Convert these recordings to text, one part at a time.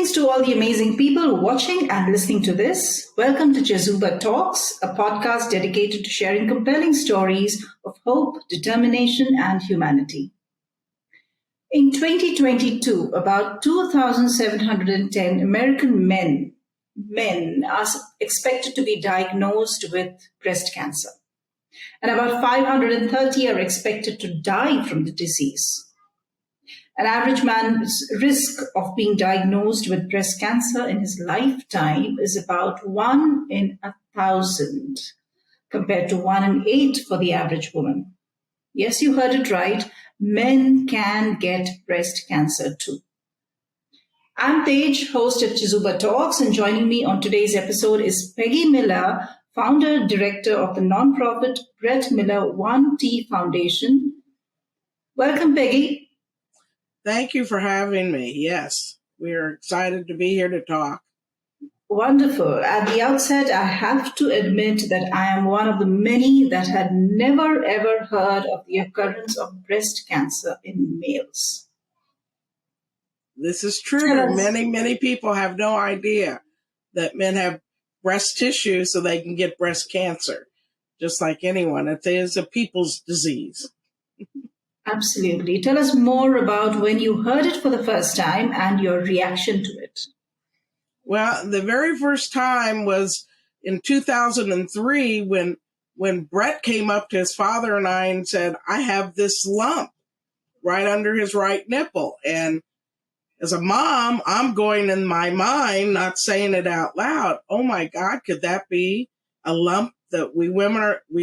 Greetings to all the amazing people watching and listening to this. Welcome to Chezuba Talks, a podcast dedicated to sharing compelling stories of hope, determination, and humanity. In 2022, about 2,710 American men are expected to be diagnosed with breast cancer, and about 530 are expected to die from the disease. An average man's risk of being diagnosed with breast cancer in his lifetime is about 1 in 1,000, compared to 1 in 8 for the average woman. Yes, you heard it right. Men can get breast cancer too. I'm Paige, host at Chezuba Talks, and joining me on today's episode is Peggy Miller, founder director of the nonprofit Brett Miller 1T Foundation. Welcome, Peggy. Thank you for having me. Yes, we are excited to be here to talk. Wonderful. At the outset, I have to admit that I am one of the many that had never ever heard of the occurrence of breast cancer in males. This is true. Many people have no idea that men have breast tissue so they can get breast cancer, just like anyone. It is a people's disease. Absolutely. Tell us more about when you heard it for the first time and your reaction to it. Well, the very first time was in 2003 when Brett came up to his father and I and said, I have this lump right under his right nipple. And as a mom, I'm going in my mind, not saying it out loud. Oh my God, could that be a lump that we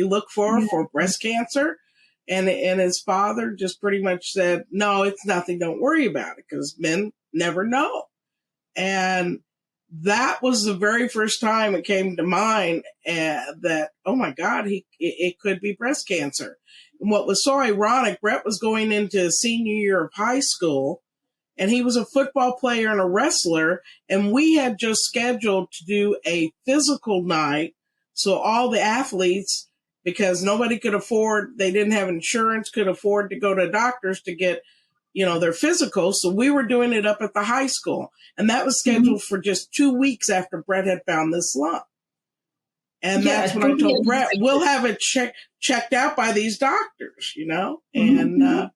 look for breast cancer? And his father just pretty much said, no, it's nothing. Don't worry about it, because men never know. And that was the very first time it came to mind that, oh my God, it could be breast cancer. And what was so ironic, Brett was going into his senior year of high school, and he was a football player and a wrestler. And we had just scheduled to do a physical night. So all the athletes, because nobody could afford, they didn't have insurance, could afford to go to doctors to get, their physicals. So we were doing it up at the high school. And that was scheduled for just 2 weeks after Brett had found this lump. And that's when I told Brett, we'll have it checked out by these doctors, And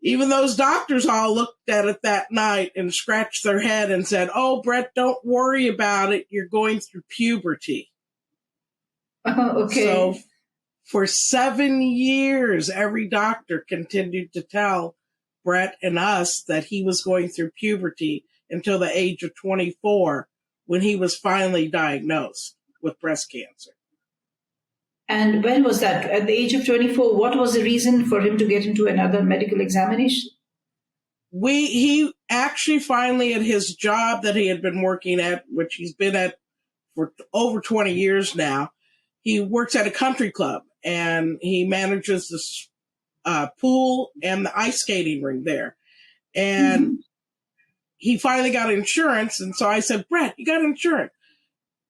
even those doctors all looked at it that night and scratched their head and said, oh, Brett, don't worry about it. You're going through puberty. Okay. So for 7 years, every doctor continued to tell Brett and us that he was going through puberty until the age of 24, when he was finally diagnosed with breast cancer. And when was that? At the age of 24, what was the reason for him to get into another medical examination? He actually finally, at his job that he had been working at, which he's been at for over 20 years now, he works at a country club, and he manages this pool and the ice skating ring there. And he finally got insurance. And so I said, Brett, you got insurance.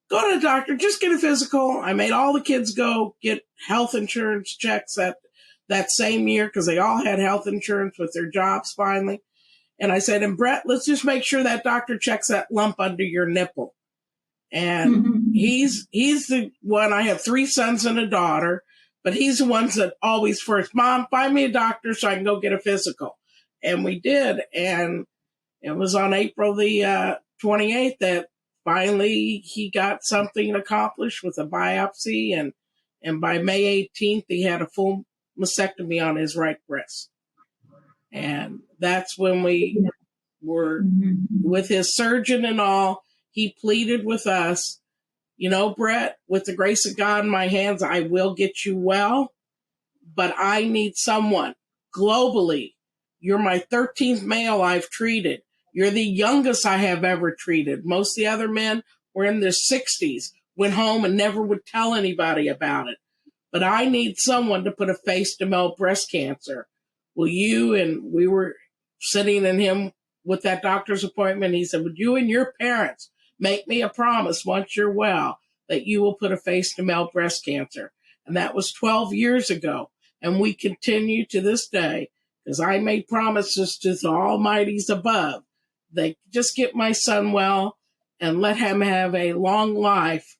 Go to the doctor, just get a physical. I made all the kids go get health insurance checks that same year, because they all had health insurance with their jobs finally. And I said, and Brett, let's just make sure that doctor checks that lump under your nipple. And he's the one. I have 3 sons and a daughter, but he's the ones that always first, Mom, find me a doctor so I can go get a physical. And we did. And it was on April the 28th that finally he got something accomplished with a biopsy. And by May 18th, he had a full mastectomy on his right breast. And that's when we were with his surgeon and all. He pleaded with us, Brett, with the grace of God in my hands, I will get you well, but I need someone globally. You're my 13th male I've treated. You're the youngest I have ever treated. Most of the other men were in their 60s, went home and never would tell anybody about it. But I need someone to put a face to male breast cancer. Will you? And we were sitting in him with that doctor's appointment. He said, would you and your parents make me a promise once you're well that you will put a face to male breast cancer? And that was 12 years ago. And we continue to this day, because I made promises to the almighties above They just get my son well and let him have a long life.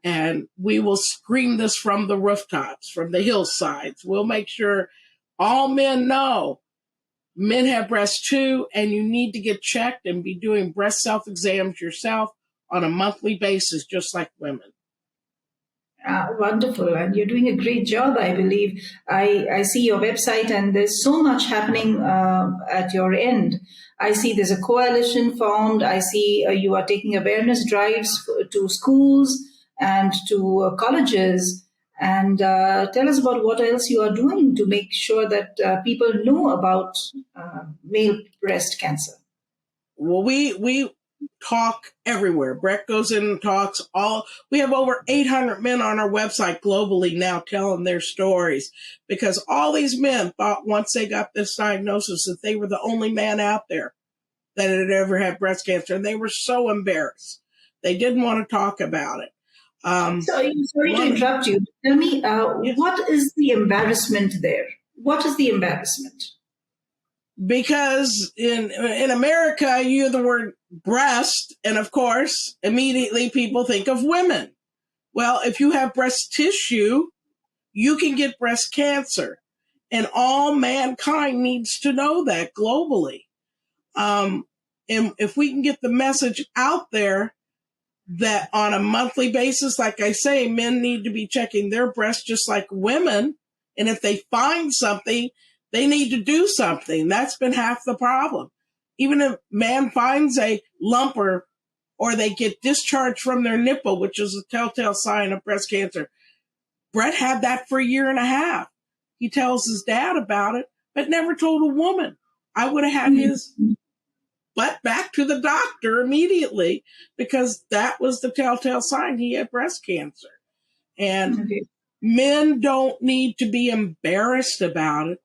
And we will scream this from the rooftops, from the hillsides. We'll make sure all men know men have breasts too, and you need to get checked and be doing breast self-exams yourself on a monthly basis, just like women. Wonderful. And you're doing a great job, I believe. I see your website, and there's so much happening at your end. I see there's a coalition formed. I see you are taking awareness drives to schools and to colleges. And tell us about what else you are doing to make sure that people know about male breast cancer. Well, we talk everywhere. Brett goes in and talks we have over 800 men on our website globally now telling their stories, because all these men thought once they got this diagnosis that they were the only man out there that had ever had breast cancer. And they were so embarrassed. They didn't want to talk about it. Sorry to interrupt you. Tell me, Yes. what is the embarrassment there? What is the embarrassment? Because in America, you hear the word breast, and of course, immediately people think of women. Well, if you have breast tissue, you can get breast cancer. And all mankind needs to know that globally. And if we can get the message out there that on a monthly basis, like I say, men need to be checking their breasts just like women. And if they find something, they need to do something. That's been half the problem. Even if man finds a lump or they get discharged from their nipple, which is a telltale sign of breast cancer. Brett had that for a year and a half. He tells his dad about it, but never told a woman. I would have had his butt back to the doctor immediately, because that was the telltale sign he had breast cancer. And men don't need to be embarrassed about it.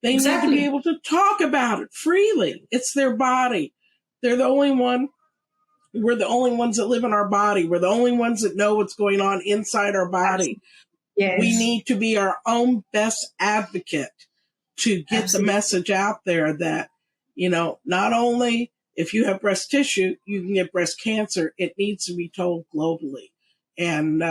They need to be able to talk about it freely. It's their body. They're the only one. We're the only ones that live in our body. We're the only ones that know what's going on inside our body. Yes. We need to be our own best advocate to get the message out there that, not only if you have breast tissue, you can get breast cancer. It needs to be told globally. And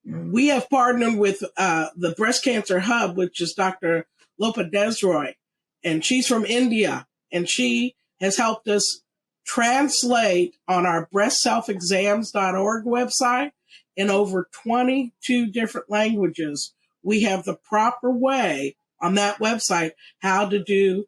we have partnered with the Breast Cancer Hub, which is Dr. Lopa Desroy, and she's from India, and she has helped us translate on our breastselfexams.org website in over 22 different languages. We have the proper way on that website how to do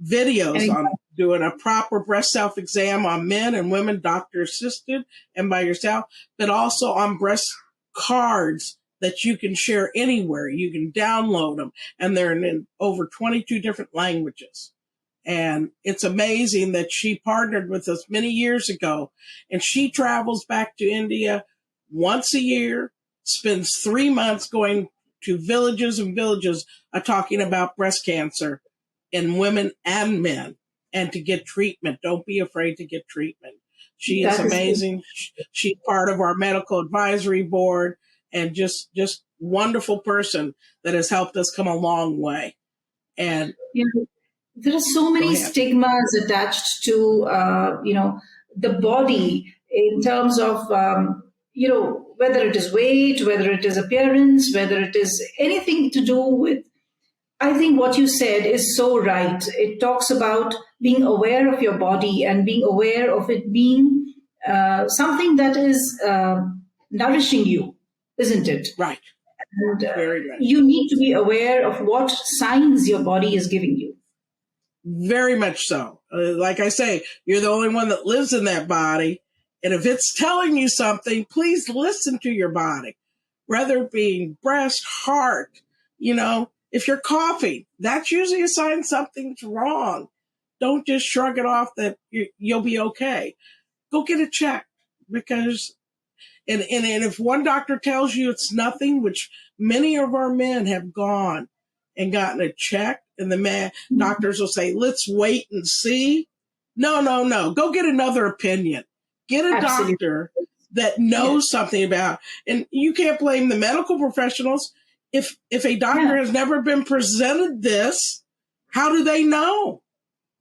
videos on doing a proper breast self-exam on men and women, doctor assisted and by yourself, but also on breast cards that you can share anywhere. You can download them, and they're in over 22 different languages. And it's amazing that she partnered with us many years ago, and she travels back to India once a year, spends 3 months going to villages and villages talking about breast cancer in women and men, and to get treatment. Don't be afraid to get treatment. She is amazing. She's part of our medical advisory board, and just wonderful person that has helped us come a long way. And there are so many stigmas attached to the body in terms of whether it is weight, whether it is appearance, whether it is anything to do with. I think what you said is so right. It talks about being aware of your body and being aware of it being something that is nourishing you, isn't it? Right. And very right. You need to be aware of what signs your body is giving you. Very much so. Like I say, you're the only one that lives in that body. And if it's telling you something, please listen to your body. Whether it be breast, heart, if you're coughing, that's usually a sign something's wrong. Don't just shrug it off that you'll be okay. Go get it checked, because, and if one doctor tells you it's nothing, which many of our men have gone and gotten it checked, and the doctors will say, let's wait and see. No. Go get another opinion. Get a doctor that knows something about, and you can't blame the medical professionals. If a doctor has never been presented this, how do they know?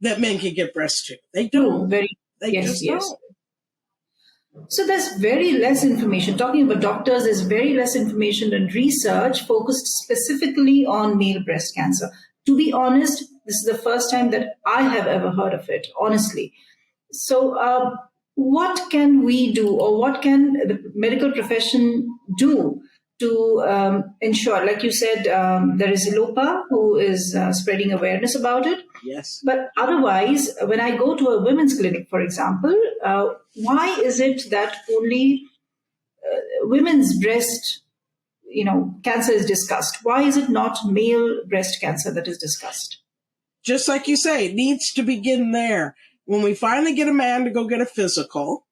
that men can get breast too. They True. don't. Very. They Yes. just Yes. don't. So there's very less information. Talking about doctors, there's very less information and research focused specifically on male breast cancer. To be honest, this is the first time that I have ever heard of it, honestly. So, what can we do, or what can the medical profession do to ensure? Like you said, there is Lopa who is spreading awareness about it. Yes. But otherwise, when I go to a women's clinic, for example, why is it that only women's breast, cancer is discussed? Why is it not male breast cancer that is discussed? Just like you say, it needs to begin there. When we finally get a man to go get a physical,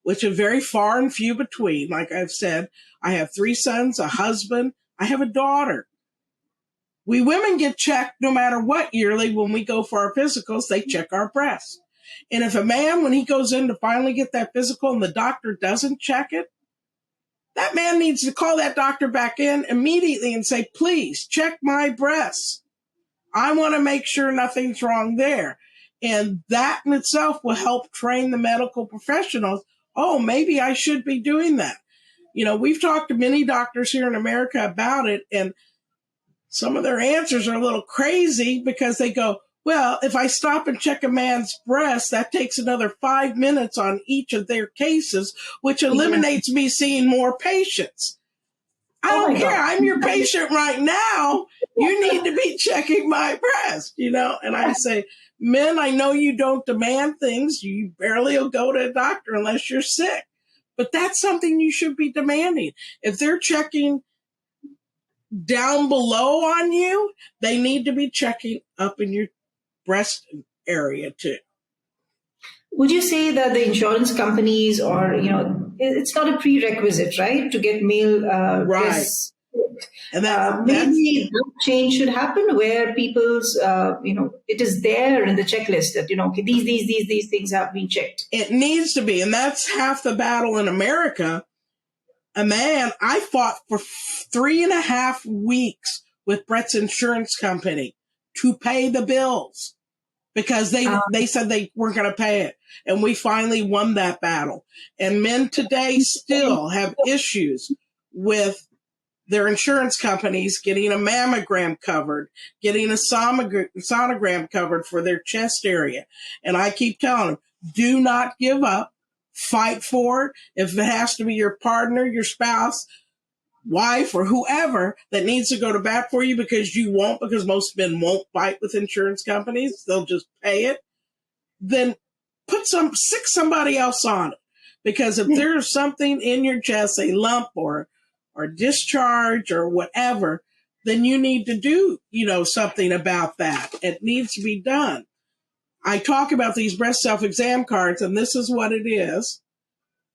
which are very far and few between, like I've said, I have 3 sons, a husband, I have a daughter. We women get checked no matter what yearly. When we go for our physicals, they check our breasts. And if a man, when he goes in to finally get that physical and the doctor doesn't check it, that man needs to call that doctor back in immediately and say, please check my breasts. I want to make sure nothing's wrong there. And that in itself will help train the medical professionals. Oh, maybe I should be doing that. We've talked to many doctors here in America about it, and some of their answers are a little crazy because they go, well, if I stop and check a man's breast, that takes another 5 minutes on each of their cases, which eliminates me seeing more patients. I don't care. I'm your patient right now. You need to be checking my breast, And I say, men, I know you don't demand things. You barely will go to a doctor unless you're sick. But that's something you should be demanding. If they're checking down below on you, they need to be checking up in your breast area too. Would you say that the insurance companies, or it's not a prerequisite, right, to get male Right. breasts? And maybe that change should happen where people's, it is there in the checklist that, okay, these things have been checked. It needs to be. And that's half the battle in America. A man, I fought for 3.5 weeks with Brett's insurance company to pay the bills because they said they weren't going to pay it. And we finally won that battle. And men today still have issues with their insurance companies getting a mammogram covered, getting a sonogram covered for their chest area. And I keep telling them, do not give up. Fight for it. If it has to be your partner, your spouse, wife, or whoever that needs to go to bat for you because you won't, because most men won't fight with insurance companies, they'll just pay it, then stick somebody else on it. Because if there's something in your chest, a lump or discharge or whatever, then you need to do, something about that. It needs to be done. I talk about these breast self-exam cards, and this is what it is.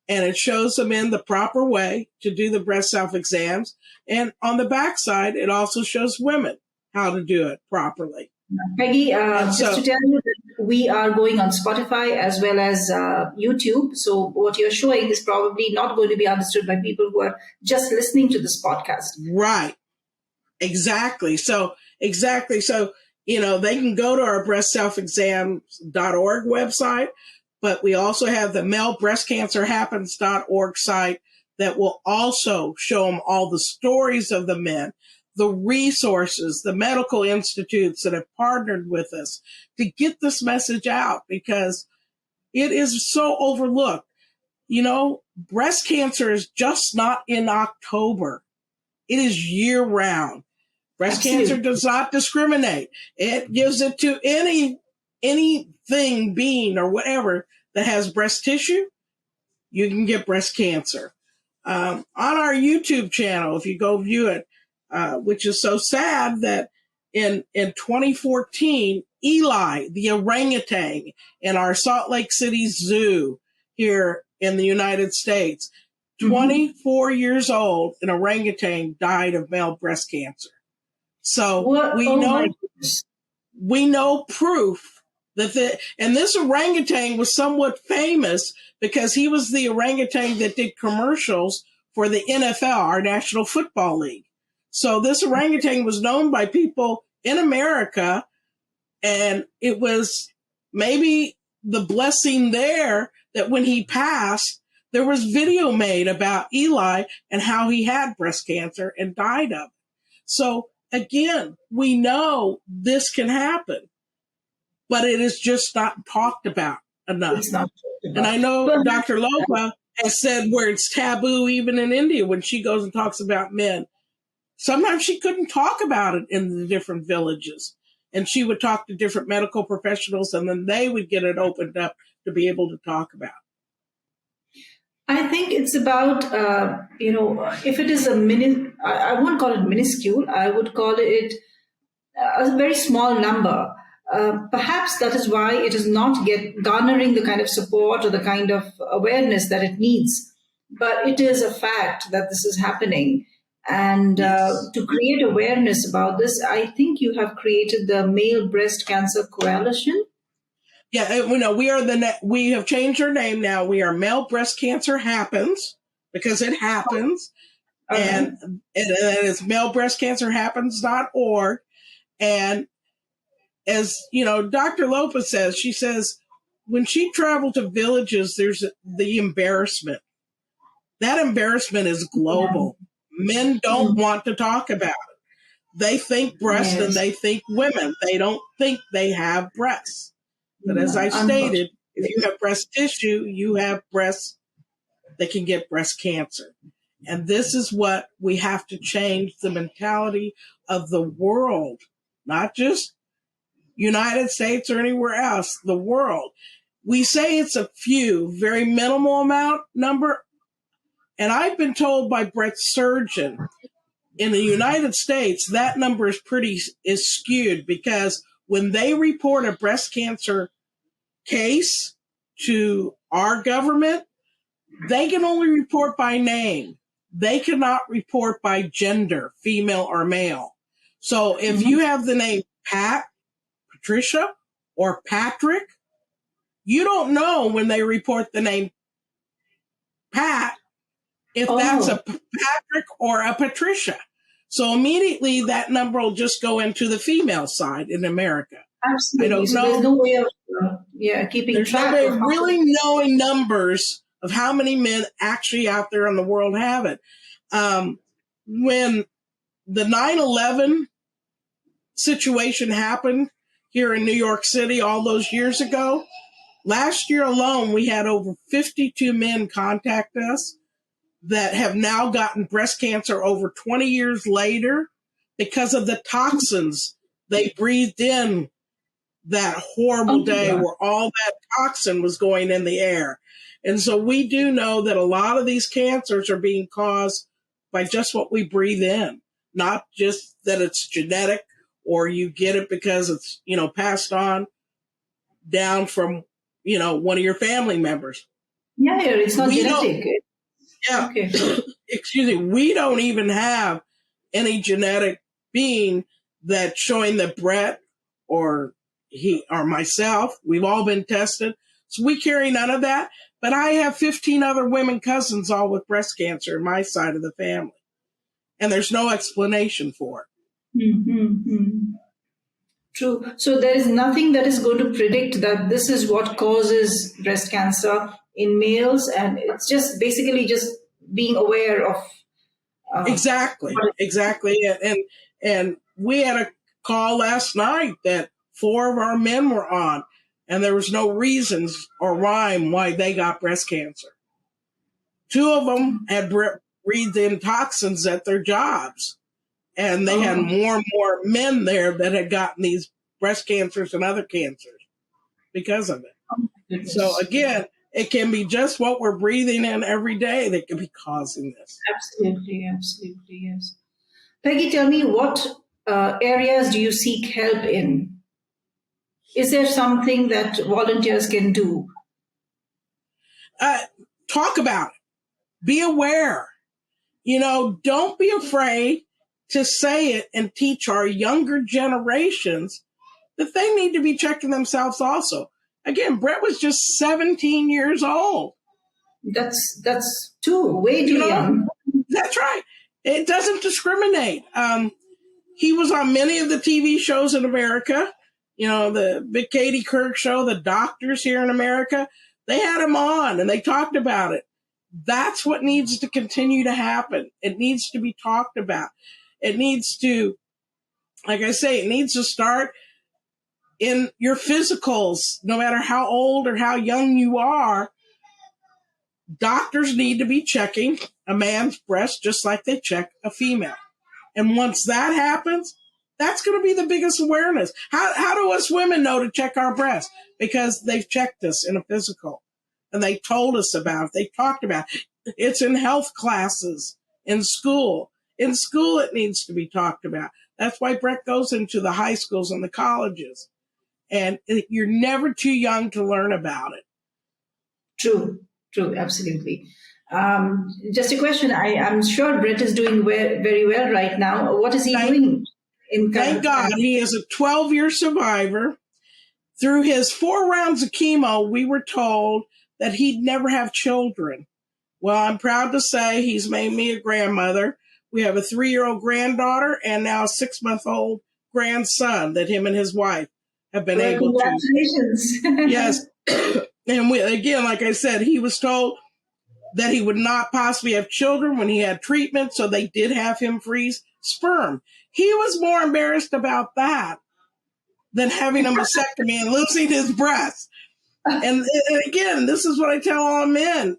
And it shows them in the proper way to do the breast self-exams. And on the backside, it also shows women how to do it properly. Peggy, just to tell you that we are going on Spotify as well as YouTube. So what you're showing is probably not going to be understood by people who are just listening to this podcast. Right. Exactly. So, they can go to our breastselfexams.org website, but we also have the malebreastcancerhappens.org site that will also show them all the stories of the men, the resources, the medical institutes that have partnered with us to get this message out because it is so overlooked. Breast cancer is just not in October. It is year round. Breast cancer does not discriminate. It gives it to anything, being or whatever that has breast tissue. You can get breast cancer. On our YouTube channel, if you go view it, which is so sad that in 2014, Eli, the orangutan in our Salt Lake City Zoo here in the United States, 24 years old, an orangutan died of male breast cancer. So we know proof that and this orangutan was somewhat famous because he was the orangutan that did commercials for the NFL, our National Football League. So this orangutan was known by people in America, and it was maybe the blessing there that when he passed, there was video made about Eli and how he had breast cancer and died of it. So again, we know this can happen, but it is just not talked about enough. It's not talked about. And I know But Dr. Lopa has said where it's taboo even in India when she goes and talks about men. Sometimes she couldn't talk about it in the different villages. And she would talk to different medical professionals, and then they would get it opened up to be able to talk about. I think it's about, if it is I won't call it minuscule, I would call it a very small number. Perhaps that is why it is not garnering the kind of support or the kind of awareness that it needs. But it is a fact that this is happening. And to create awareness about this, I think you have created the Male Breast Cancer Coalition. Yeah, we have changed our name now. We are Male Breast Cancer Happens, because it happens. Okay. And it is malebreastcancerhappens.org. And as you know, Dr. Lopa says, she says when she traveled to villages, there's the embarrassment. That embarrassment is global. Yeah. Men don't want to talk about it. They think breast and they think women. They don't think they have breasts. But as I stated, if you have breast tissue, you have breasts that can get breast cancer. And this is what we have to change, the mentality of the world, not just United States or anywhere else, the world. We say it's a few, very minimal number. And I've been told by breast surgeon in the United States, that number is skewed, because when they report a breast cancer case to our government, they can only report by name. They cannot report by gender, female or male. So if you have the name Pat, Patricia, or Patrick, you don't know when they report the name Pat if that's a Patrick or a Patricia. So immediately that number will just go into the female side in America. Absolutely. I don't know. There's no way of keeping track. There's no way of really knowing numbers of how many men actually out there in the world have it. When the 9/11 situation happened here in New York City all those years ago, last year alone, we had over 52 men contact us that have now gotten breast cancer over 20 years later because of the toxins they breathed in that horrible day where all that toxin was going in the air. And so we do know that a lot of these cancers are being caused by just what we breathe in, not just that it's genetic or you get it because it's, passed on down from, one of your family members. Yeah, it's not genetic. Yeah. Okay. Excuse me. We don't even have any genetic being that's showing that Brett or he or myself, we've all been tested. So we carry none of that. But I have 15 other women cousins all with breast cancer in my side of the family. And there's no explanation for it. Mm-hmm. True. So there is nothing that is going to predict that this is what causes breast cancer in males, and it's just basically just being aware of. Exactly. And we had a call last night that 4 of our men were on, and there was no reasons or rhyme why they got breast cancer. 2 of them had breathed in toxins at their jobs, and they had more and more men there that had gotten these breast cancers and other cancers because of it. So again, it can be just what we're breathing in every day that can be causing this. Absolutely, yes. Peggy, tell me, what areas do you seek help in? Is there something that volunteers can do? Talk about it. Be aware. Don't be afraid to say it and teach our younger generations that they need to be checking themselves also. Again, Brett was just 17 years old. That's way too young. That's right. It doesn't discriminate. He was on many of the TV shows in America. the Big Katie Couric show, the doctors here in America, they had him on and they talked about it. That's what needs to continue to happen. It needs to be talked about. It needs to, like I say, it needs to start in your physicals, no matter how old or how young you are. Doctors need to be checking a man's breast just like they check a female. And once that happens, that's going to be the biggest awareness. How do us women know to check our breasts? Because they've checked us in a physical and they told us about it. They talked about it. It's in health classes, in school. In school, it needs to be talked about. That's why Brett goes into the high schools and the colleges. And you're never too young to learn about it. True, absolutely. Just a question. I'm sure Brett is doing very well right now. What is he doing? Thank God he is a 12-year survivor. Through his 4 rounds of chemo, we were told that he'd never have children. Well, I'm proud to say he's made me a grandmother. We have a 3-year-old granddaughter and now a 6-month-old grandson that him and his wife have been able to. Congratulations. Yes. And again, like I said, he was told that he would not possibly have children when he had treatment, so they did have him freeze sperm. He was more embarrassed about that than having a mastectomy and losing his breast. And again, this is what I tell all men,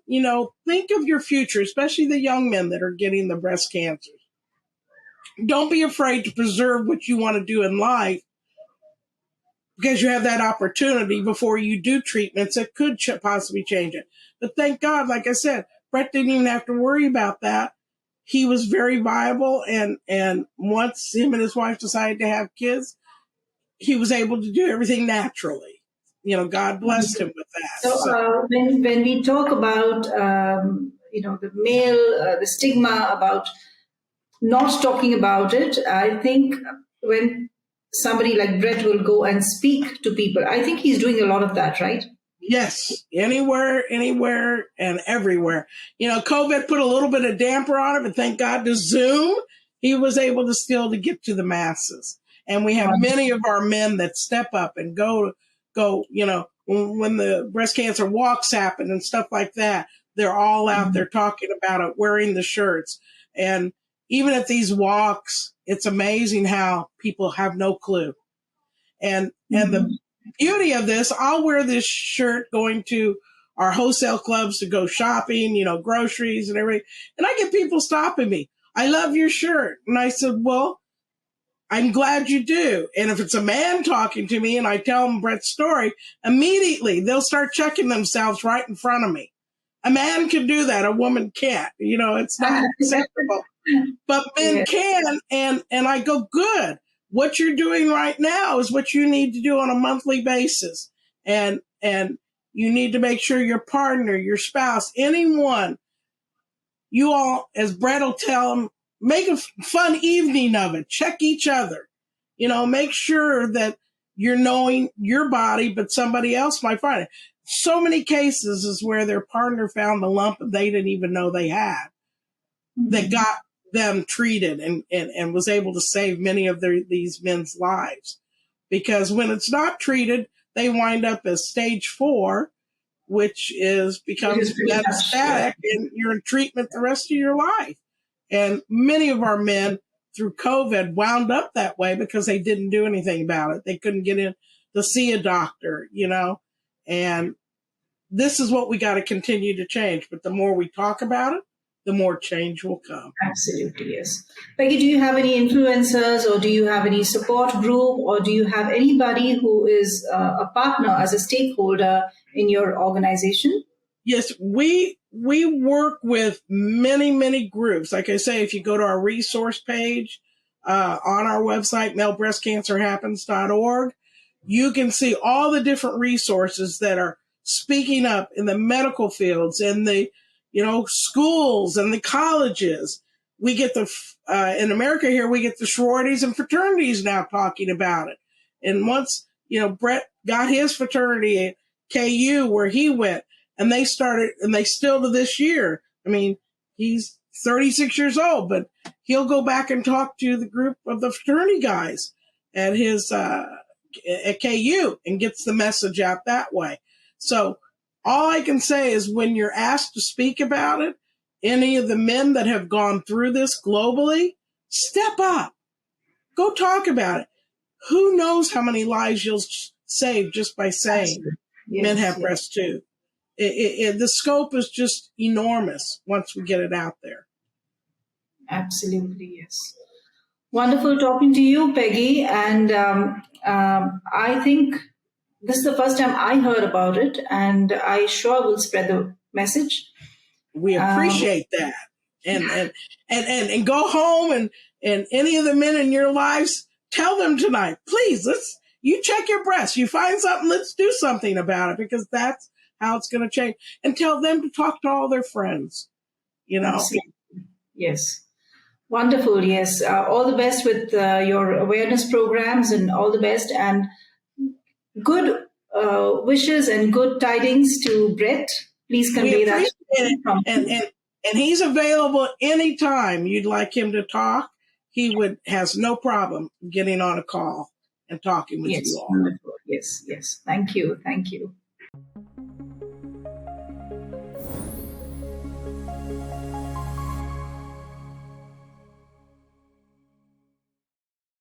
think of your future, especially the young men that are getting the breast cancers. Don't be afraid to preserve what you want to do in life, because you have that opportunity before you do treatments that could possibly change it. But thank God, like I said, Brett didn't even have to worry about that. He was very viable. And once him and his wife decided to have kids, he was able to do everything naturally. God blessed him with that. So when we talk about, the male, the stigma about not talking about it, I think when somebody like Brett will go and speak to people, I think he's doing a lot of that, right? Yes, anywhere and everywhere. COVID put a little bit of damper on it, but thank God to Zoom, he was able to still to get to the masses. And we have many of our men that step up and go, when the breast cancer walks happen and stuff like that, they're all out there talking about it, wearing the shirts. And even at these walks, it's amazing how people have no clue. And the beauty of this, I'll wear this shirt going to our wholesale clubs to go shopping, groceries and everything. And I get people stopping me. I love your shirt. And I said, well, I'm glad you do. And if it's a man talking to me and I tell them Brett's story, immediately they'll start checking themselves right in front of me. A man can do that. A woman can't. It's not acceptable. But men can. And I go, good. What you're doing right now is what you need to do on a monthly basis. And you need to make sure your partner, your spouse, anyone, you all, as Brett will tell them, make a fun evening of it. Check each other. Make sure that you're knowing your body, but somebody else might find it. So many cases is where their partner found the lump that they didn't even know they had, that got them treated and was able to save many of these men's lives. Because when it's not treated, they wind up as stage 4, which becomes metastatic, and you're in treatment the rest of your life. And many of our men through COVID wound up that way because they didn't do anything about it. They couldn't get in to see a doctor, and this is what we got to continue to change. But the more we talk about it, the more change will come. Absolutely, yes. Peggy, do you have any influencers, or do you have any support group, or do you have anybody who is a partner as a stakeholder in your organization? Yes, we work with many groups. Like I say, if you go to our resource page on our website, malebreastcancerhappens.org, you can see all the different resources that are speaking up in the medical fields, in the schools and the colleges. We get in America here, we get the sororities and fraternities now talking about it. And once, Brett got his fraternity at KU where he went, and they started, and they still to this year. I mean, he's 36 years old, but he'll go back and talk to the group of the fraternity guys at his at KU and gets the message out that way. So all I can say is when you're asked to speak about it, any of the men that have gone through this globally, step up, go talk about it. Who knows how many lives you'll save just by saying yes, men have yes. breasts too. The scope is just enormous once we get it out there. Absolutely, yes. Wonderful talking to you, Peggy. And I think this is the first time I heard about it, and I sure will spread the message. We appreciate that. And go home and any of the men in your lives, tell them tonight, please, you check your breasts. You find something, let's do something about it, because that's how it's going to change. And tell them to talk to all their friends, Absolutely. Yes. Wonderful. Yes. All the best with your awareness programs, and all the best, and good wishes and good tidings to Brett. Please convey that. And he's available anytime you'd like him to talk. He has no problem getting on a call and talking with you all. Wonderful. Yes, yes. Thank you. Thank you.